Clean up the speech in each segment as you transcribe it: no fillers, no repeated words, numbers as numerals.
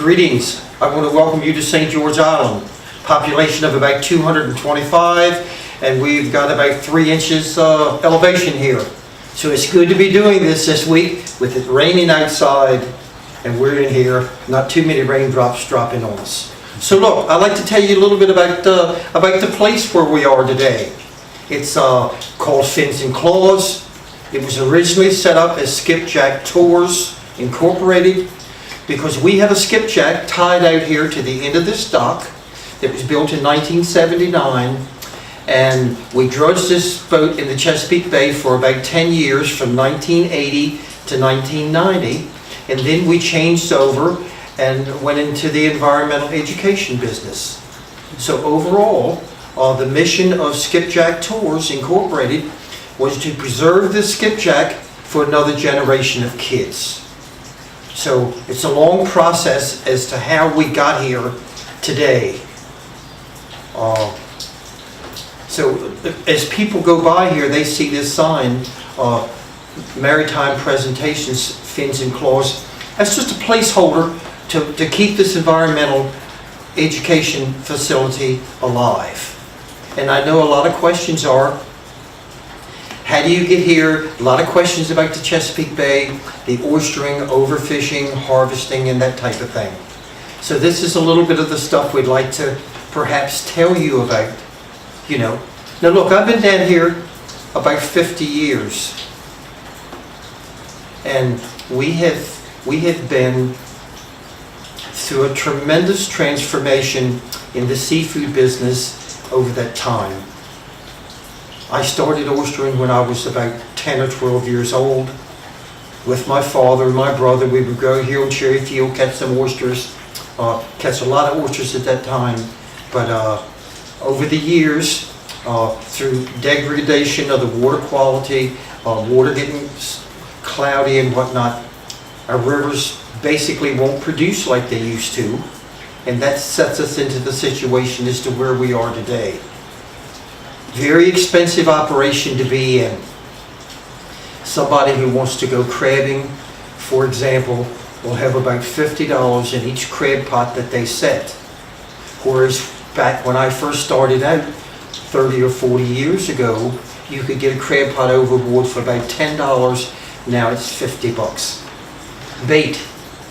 Greetings. I want to welcome you to St. George Island. Population of about 225, and we've got about 3 inches elevation here. So it's good to be doing this week with it raining outside, and we're in here, not too many raindrops dropping on us. So look, I'd like to tell you a little bit about the place where we are today. It's called Fins and Claws. It was originally set up as Skipjack Tours Incorporated because we have a skipjack tied out here to the end of this dock that was built in 1979, and we drudged this boat in the Chesapeake Bay for about 10 years from 1980 to 1990, and then we changed over and went into the environmental education business. So overall, the mission of Skipjack Tours Incorporated was to preserve the skipjack for another generation of kids. So it's a long process as to how we got here today. So as people go by here, they see this sign, Maritime Presentations, Fins and Claws. That's just a placeholder to keep this environmental education facility alive. And I know a lot of questions are, how do you get here? A lot of questions about the Chesapeake Bay, the oystering, overfishing, harvesting, and that type of thing. So this is a little bit of the stuff we'd like to perhaps tell you about, you know. Now look, I've been down here about 50 years, and we have been through a tremendous transformation in the seafood business over that time. I started oystering when I was about 10 or 12 years old. With my father and my brother, we would go here on Cherry Field, catch some oysters, catch a lot of oysters at that time. But over the years, through degradation of the water quality, water getting cloudy and whatnot, our rivers basically won't produce like they used to. And that sets us into the situation as to where we are today. Very expensive operation to be in. Somebody who wants to go crabbing, for example, will have about $50 in each crab pot that they set. Whereas back when I first started out 30 or 40 years ago, you could get a crab pot overboard for about $10. Now it's 50 bucks. Bait,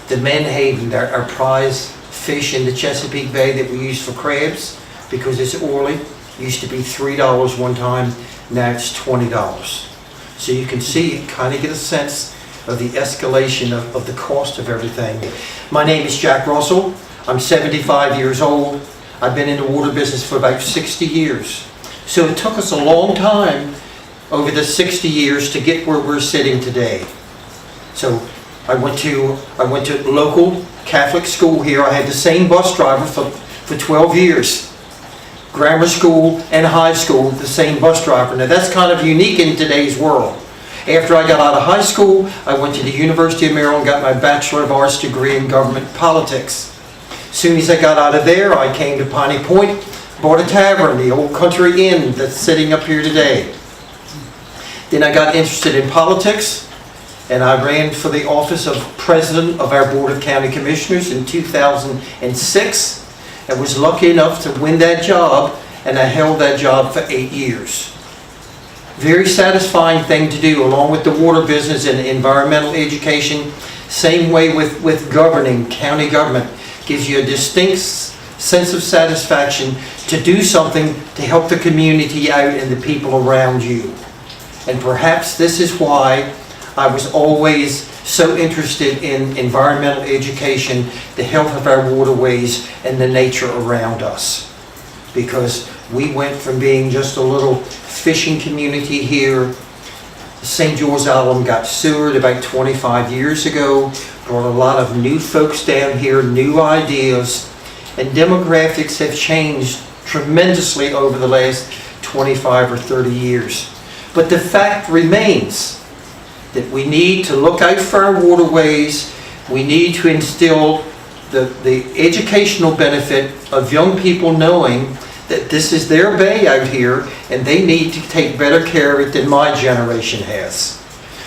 the menhaden, our prize fish in the Chesapeake Bay that we use for crabs because it's oily, used to be $3 one time, now it's $20. So you can see, kind of get a sense of the escalation of the cost of everything. My name is Jack Russell. I'm 75 years old. I've been in the water business for about 60 years. So it took us a long time over the 60 years to get where we're sitting today. So I went to local Catholic school here. I had the same bus driver for 12 years. Grammar school and high school, the same bus driver. Now that's kind of unique in today's world. After I got out of high school, I went to the University of Maryland, got my Bachelor of Arts degree in government politics. As soon as I got out of there, I came to Piney Point, bought a tavern, the Old Country Inn that's sitting up here today. Then I got interested in politics, and I ran for the office of President of our Board of County Commissioners in 2006. I was lucky enough to win that job, and I held that job for 8 years. Very satisfying thing to do, along with the water business and environmental education. Same way with governing, county government. Gives you a distinct sense of satisfaction to do something to help the community out and the people around you. And perhaps this is why I was always so interested in environmental education, the health of our waterways, and the nature around us. Because we went from being just a little fishing community here. St. George Island got sewered about 25 years ago, brought a lot of new folks down here, new ideas, and demographics have changed tremendously over the last 25 or 30 years. But the fact remains that we need to look out for our waterways. We need to instill the educational benefit of young people knowing that this is their bay out here and they need to take better care of it than my generation has.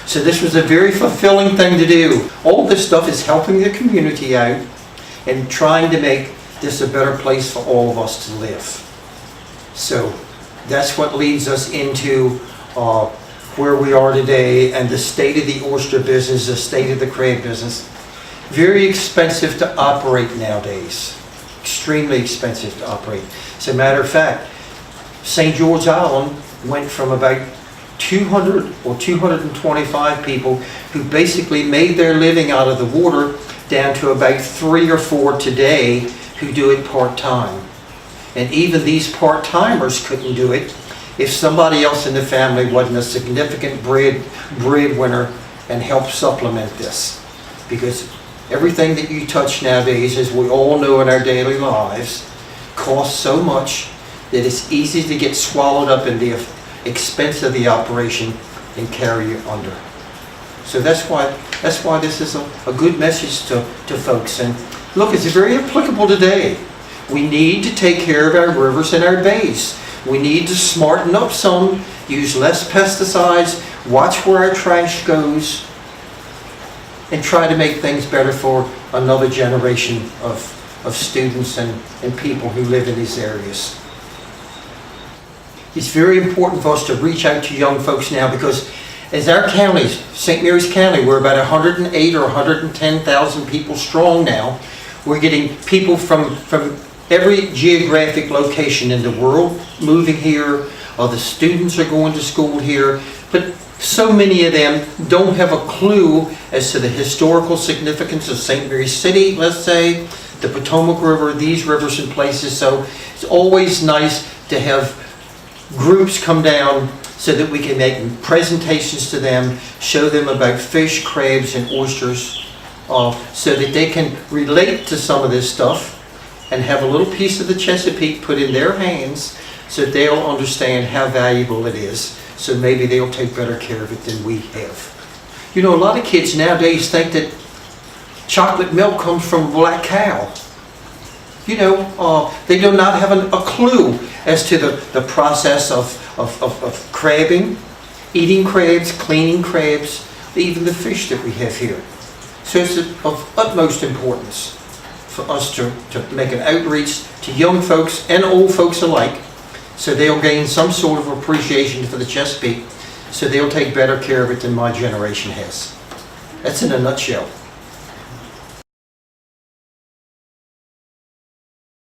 So this was a very fulfilling thing to do. All this stuff is helping the community out. and trying to make this a better place for all of us to live. So that's what leads us into where we are today and the state of the oyster business, the state of the crab business. Very expensive to operate nowadays. Extremely expensive to operate. As a matter of fact, St. George Island went from about 200 or 225 people who basically made their living out of the water down to about 3 or 4 today who do it part-time. And even these part-timers couldn't do it if somebody else in the family wasn't a significant breadwinner and helped supplement this. Because everything that you touch nowadays, as we all know in our daily lives, costs so much that it's easy to get swallowed up in the expense of the operation and carry you under. So that's why this is a good message to folks. And look, it's very applicable today. We need to take care of our rivers and our bays. We need to smarten up some, use less pesticides, watch where our trash goes, and try to make things better for another generation of students and people who live in these areas. It's very important for us to reach out to young folks now, because as our counties, St. Mary's County, we're about 108 or 110,000 people strong now. We're getting people from every geographic location in the world moving here. The students are going to school here, but so many of them don't have a clue as to the historical significance of St. Mary's City, let's say, the Potomac River, these rivers and places. So it's always nice to have groups come down so that we can make presentations to them, show them about fish, crabs, and oysters, so that they can relate to some of this stuff and have a little piece of the Chesapeake put in their hands so that they'll understand how valuable it is. So maybe they'll take better care of it than we have. You know, a lot of kids nowadays think that chocolate milk comes from a black cow. You know, they do not have a clue as to the process of crabbing, eating crabs, cleaning crabs, even the fish that we have here. So it's of utmost importance for us to make an outreach to young folks and old folks alike, so they'll gain some sort of appreciation for the Chesapeake, so they'll take better care of it than my generation has. That's in a nutshell.